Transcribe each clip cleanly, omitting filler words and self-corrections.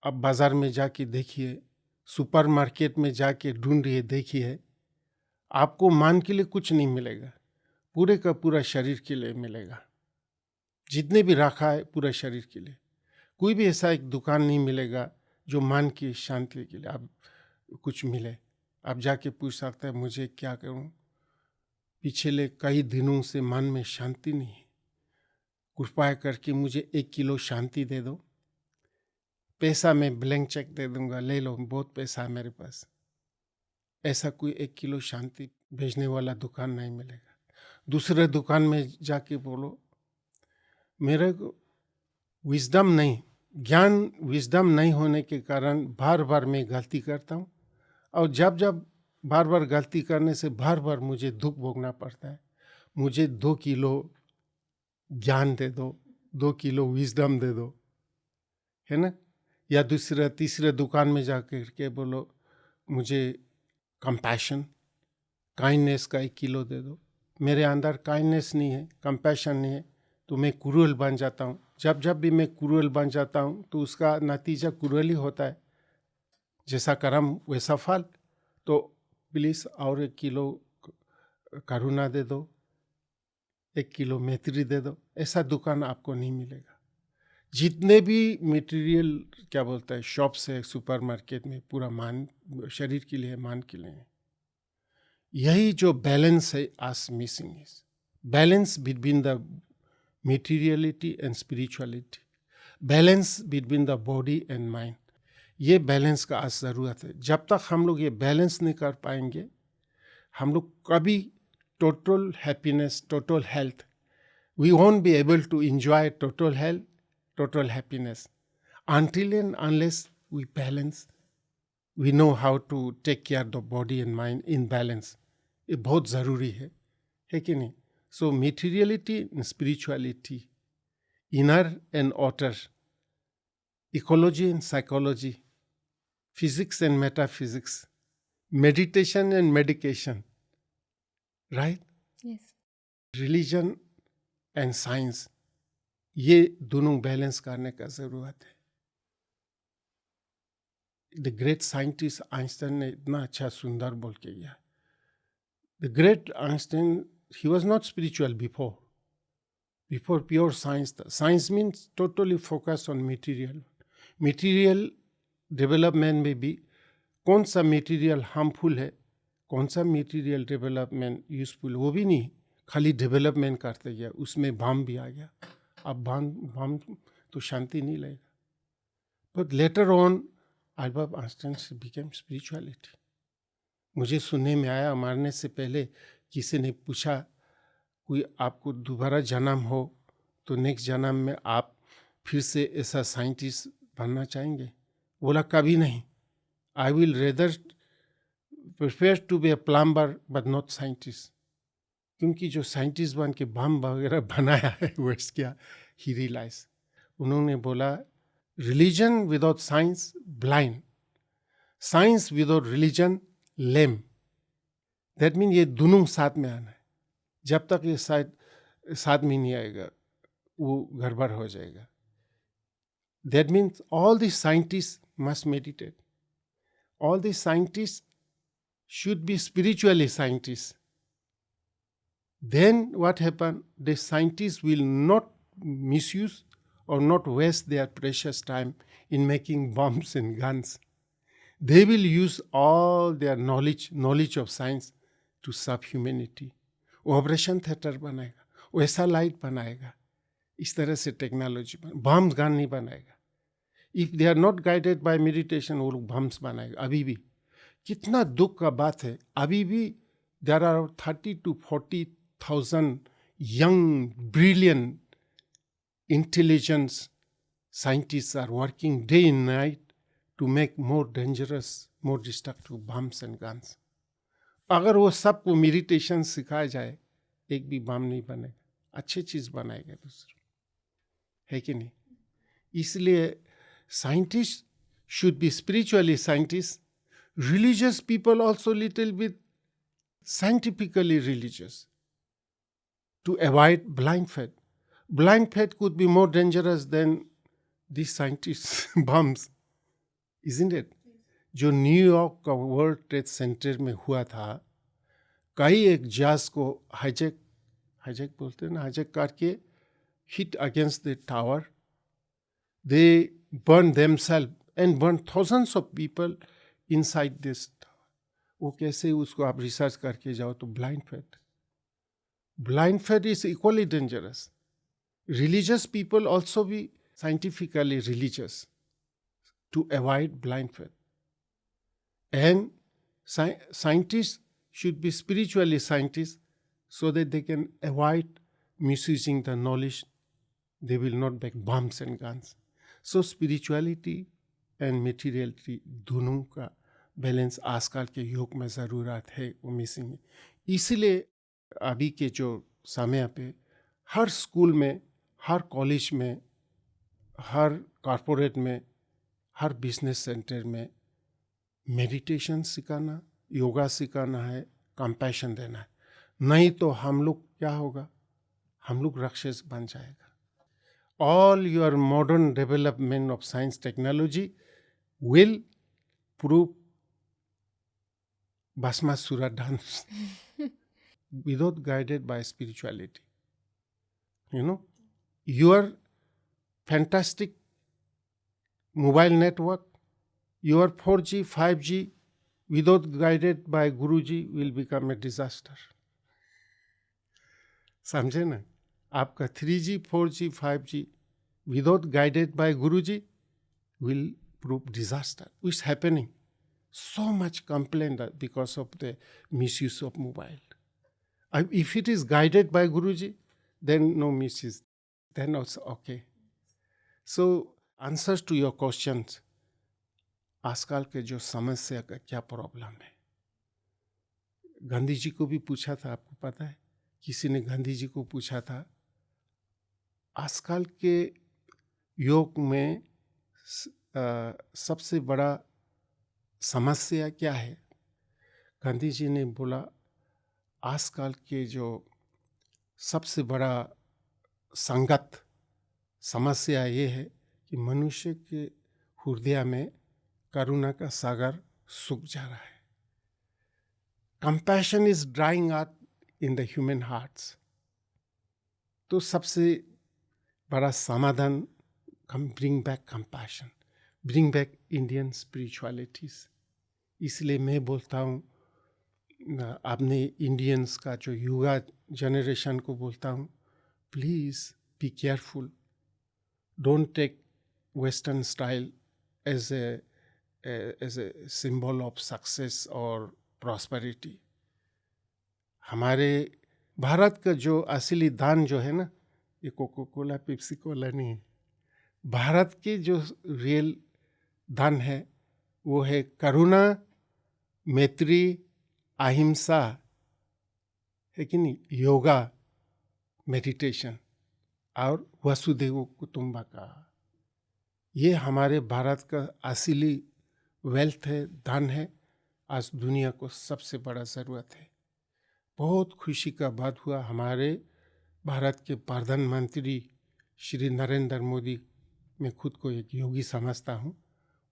आप बाज़ार में जाके देखिए, सुपरमार्केट में जाके ढूँढिए, देखिए, आपको मान के लिए कुछ नहीं मिलेगा, पूरे का पूरा शरीर के लिए मिलेगा। जितने भी रखा है पूरा शरीर के लिए। कोई भी ऐसा एक दुकान नहीं मिलेगा जो मान की शांति के लिए आप कुछ मिले। आप जाके पूछ सकते हैं मुझे क्या करूं, पिछले कई दिनों से मन में शांति नहीं है, कृपया करके मुझे 1 किलो शांति दे दो। पैसा मैं ब्लैंक चेक दे दूंगा, ले लो, बहुत पैसा है मेरे पास। ऐसा कोई 1 किलो शांति भेजने वाला दुकान नहीं मिलेगा। दूसरे दुकान में जाके बोलो मेरे को विजडम नहीं, ज्ञान विजडम नहीं होने के कारण बार बार मैं गलती करता हूँ, और जब जब बार बार गलती करने से बार बार मुझे दुख भोगना पड़ता है। मुझे 2 किलो ज्ञान दे दो, 2 किलो विजडम दे दो, है ना। या दूसरे तीसरे दुकान में जाकर के बोलो मुझे कंपैशन, काइंडनेस का 1 किलो दे दो। मेरे अंदर काइंडनेस नहीं है, कंपैशन नहीं है, तो मैं क्रूअल बन जाता हूँ। जब जब भी मैं क्रूअल बन जाता हूँ तो उसका नतीजा क्रूअल ही होता है। जैसा कर्म वैसा फल। तो प्लीज़ और 1 किलो करुणा दे दो, 1 किलो मैत्री दे दो। ऐसा दुकान आपको नहीं मिलेगा। जितने भी मटेरियल क्या बोलता है शॉप्स है सुपरमार्केट में, पूरा मान शरीर के लिए, मान के लिए, यही जो बैलेंस है आज missing is balance between the materiality and spirituality, balance between the body and mind. ये बैलेंस का आज ज़रूरत है। जब तक हम लोग ये बैलेंस नहीं कर पाएंगे, हम लोग कभी total happiness, total health, we won't be able to enjoy total health, total happiness until and unless we balance, we know how to take care of the body and mind in balance. ये बहुत ज़रूरी है कि नहीं। So materiality and spirituality, inner and outer, ecology and psychology, physics and metaphysics, meditation and medication, right? Yes. Religion and science, ये दोनों balance करने का ज़रूरत है। द ग्रेट साइंटिस्ट आइंस्टाइन ने इतना अच्छा सुंदर बोल के गया। The great Einstein, he was not spiritual before pure science था। Science means totally focused on material development में भी कौन सा मटेरियल हार्मफुल है, कौन सा मटेरियल डेवलपमेंट यूजफुल, वो भी नहीं, खाली डेवलपमेंट करते गया। उसमें भाम भी आ गया। अब भाम तो शांति नहीं लगेगा। But later on Albert Einstein became spirituality. मुझे सुनने में आया, मरने से पहले किसी ने पूछा कोई आपको दोबारा जन्म हो तो नेक्स्ट जन्म में आप फिर से ऐसा साइंटिस्ट बनना चाहेंगे? बोला कभी नहीं। I will rather prefer to be a plumber but not scientist. क्योंकि जो साइंटिस्ट बन के बम वगैरह बनाया है वर्ड्स क्या, ही रियलाइज। उन्होंने बोला religion without science blind, science without religion lame. That mean ये दोनों साथ में आना है। जब तक ये साथ में नहीं आएगा वो गड़बड़ हो जाएगा। That means all the scientist must meditate, all the scientist should be spiritually scientists. Then what happen? The scientists will not misuse or not waste their precious time in making bombs and guns. They will use all their knowledge of science to serve humanity. वो operation theatre बनाएगा, वो ऐसा light बनाएगा, इस तरह से technology bumps gun नहीं बनाएगा। If they are not guided by meditation, वो लोग बम्स बनाएगा। अभी भी कितना दुख का बात है, अभी भी there are 30 to 40,000 young brilliant intelligence scientist are working day and night to make more dangerous, more destructive bombs and guns. अगर वो सबको मेडिटेशन सिखाया जाए, एक भी बम नहीं बनेगा, अच्छी चीज़ बनाएगा दूसरा, है कि नहीं। इसलिए scientist should be spiritually scientist, religious people also little bit scientifically religious, to avoid blind faith. Blind faith could be more dangerous than these scientists' bombs. Isn't it? जो न्यूयॉर्क का वर्ल्ड ट्रेड सेंटर में हुआ था, कई एक जहाज को hijack बोलते हैं ना, हाईजैक करके hit against the tower. They burned themselves and burned thousands of people inside this tower. वो कैसे, उसको आप रिसर्च करके जाओ तो blind faith is equally dangerous. Religious people also be scientifically religious to avoid blind faith, and scientists should be spiritually scientists so that they can avoid misusing the knowledge. They will not make bombs and guns. So spirituality and materiality दोनों का balance आजकल के युग में ज़रूरत है, वो missing है. इसीलिए अभी के जो समय पे हर स्कूल में, हर कॉलेज में, हर कॉरपोरेट में, हर बिजनेस सेंटर में मेडिटेशन सिखाना, योगा सिखाना है, कंपैशन देना है. नहीं तो हम लोग क्या होगा, हम लोग राक्षस बन जाएगा. All your modern development of science technology will prove Bhasmasura dance without guided by spirituality. You know, your fantastic mobile network, your 4G, 5G, without guided by Guruji will become a disaster. समझे ना? आपका 3G, 4G, 5G without guided by Guruji will prove disaster. Which is happening. So much complaint because of the misuse of mobile. If it is guided by Guruji, then no misuse. Then also okay. So answers to your questions. आजकल के जो समस्या का क्या problem है, गांधी जी को भी पूछा था, आपको पता है? किसी ने गांधी जी को पूछा था आजकल के युग में सबसे बड़ा समस्या क्या है. गांधी जी ने बोला आजकल के जो सबसे बड़ा संगत समस्या ये है कि मनुष्य के हृदय में करुणा का सागर सूख जा रहा है. Compassion is drying out in the human hearts. तो सबसे बड़ा समाधान, bring back compassion, bring back Indian spiritualities. इसलिए मैं बोलता हूँ, आपने इंडियंस का जो युवा जनरेशन को बोलता हूँ, please be careful. Don't take western style as a symbol of success और प्रॉस्पेरिटी. हमारे भारत का जो असली दान जो है ना, ये कोको कोला, पेप्सी कोला नहीं है. भारत के जो रियल दान है वो है करुणा, मैत्री, अहिंसा, है कि नहीं, योगा, मेडिटेशन और वसुदेव कुटुंबकम. ये हमारे भारत का असली वेल्थ है, दान है. आज दुनिया को सबसे बड़ा ज़रूरत है. बहुत खुशी का बात हुआ, हमारे भारत के प्रधानमंत्री श्री नरेंद्र मोदी, मैं खुद को एक योगी समझता हूँ,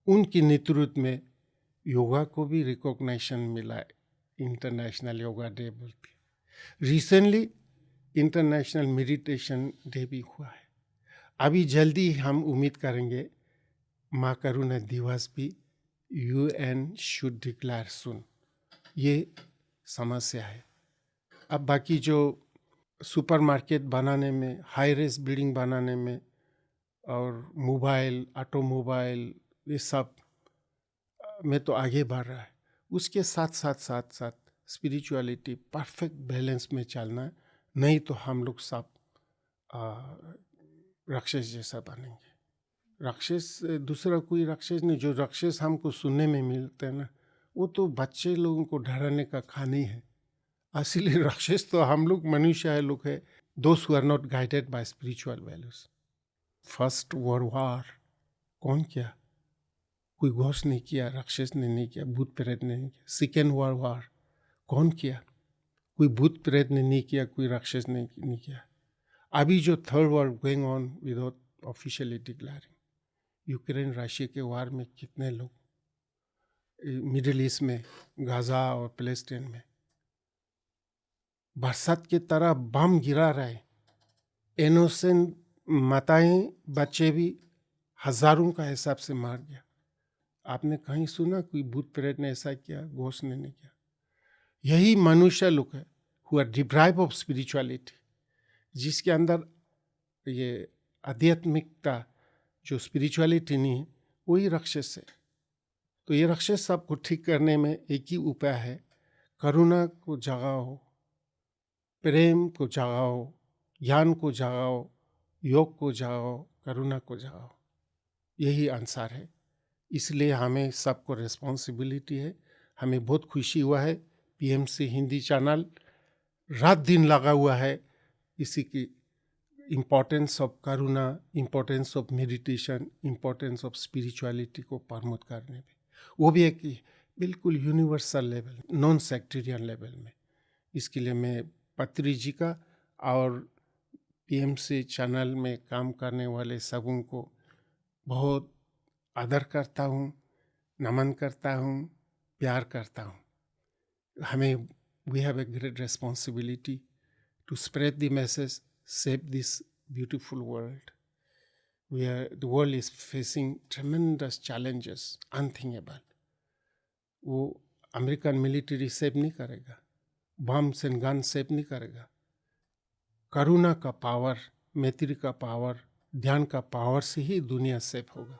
उनके नेतृत्व में योगा को भी रिकॉग्निशन मिला, इंटरनेशनल योगा डे बोलते. रिसेंटली इंटरनेशनल मेडिटेशन डे भी हुआ है. अभी जल्दी हम उम्मीद करेंगे माँ करुणा दिवस भी UN शुड डिक्लेयर सुन. ये समस्या है. अब बाकी जो सुपरमार्केट बनाने में, हाई रेस बिल्डिंग बनाने में और मोबाइल, ऑटोमोबाइल, ये सब में तो आगे बढ़ रहा है. उसके साथ साथ साथ साथ स्पिरिचुअलिटी परफेक्ट बैलेंस में चलना है. नहीं तो हम लोग सब राक्षस जैसा बनेंगे. राक्षस दूसरा कोई राक्षस नहीं. जो राक्षस हमको सुनने में मिलते हैं ना, वो तो बच्चे लोगों को डराने का कहानी है. असली राक्षस तो हम लोग मनुष्य है, लोग है, those who are not guided by spiritual values. First world war कौन किया? कोई घोष नहीं किया, राक्षस ने नहीं किया, भूत प्रेत ने नहीं किया. सेकेंड वर्ल्ड वॉर कौन किया? कोई भूत प्रेत ने नहीं किया, कोई राक्षस ने नहीं किया. अभी जो third war going on without officially declaring, Ukraine Russia के वार में कितने लोग मिडिल ईस्ट में, गाज़ा और पैलेस्टाइन में बरसात की तरह बम गिरा रहे, इनोसेंट माताएं बच्चे भी हजारों का हिसाब से मार गया। आपने कहीं सुना कोई भूत प्रेत ने ऐसा किया? घोष ने नहीं किया। यही मनुष्य लोग है who are deprived of spirituality, जिसके अंदर ये आध्यात्मिकता जो स्पिरिचुअलिटी नहीं है, वही राक्षस है। तो ये राक्षस सबको ठीक करने में एक ही उपाय है, करुणा को जगाओ, प्रेम को जगाओ, ज्ञान को जगाओ, योग को जगाओ, करुणा को जगाओ। यही आंसर है। इसलिए हमें सबको रिस्पॉन्सिबिलिटी है। हमें बहुत खुशी हुआ है, पीएमसी हिंदी चैनल रात दिन लगा हुआ है इसी की importance of Karuna, importance of meditation, importance of spirituality को प्रमोट करने में, वो भी एक बिल्कुल universal level, non sectarian level में। इसके लिए मैं पत्री जी का और पीएमसी चैनल में काम करने वाले सबों को बहुत आदर करता हूँ, नमन करता हूँ, प्यार करता हूँ। हमें we have a great responsibility to spread the message, save this beautiful world where the world is facing tremendous challenges, unthinkable. वो अमेरिकन मिलिट्री सेव नहीं करेगा, बम्स एंड गन सेव नहीं करेगा। करुणा का पावर, मैत्री का पावर, ध्यान का पावर से ही दुनिया सेव होगा।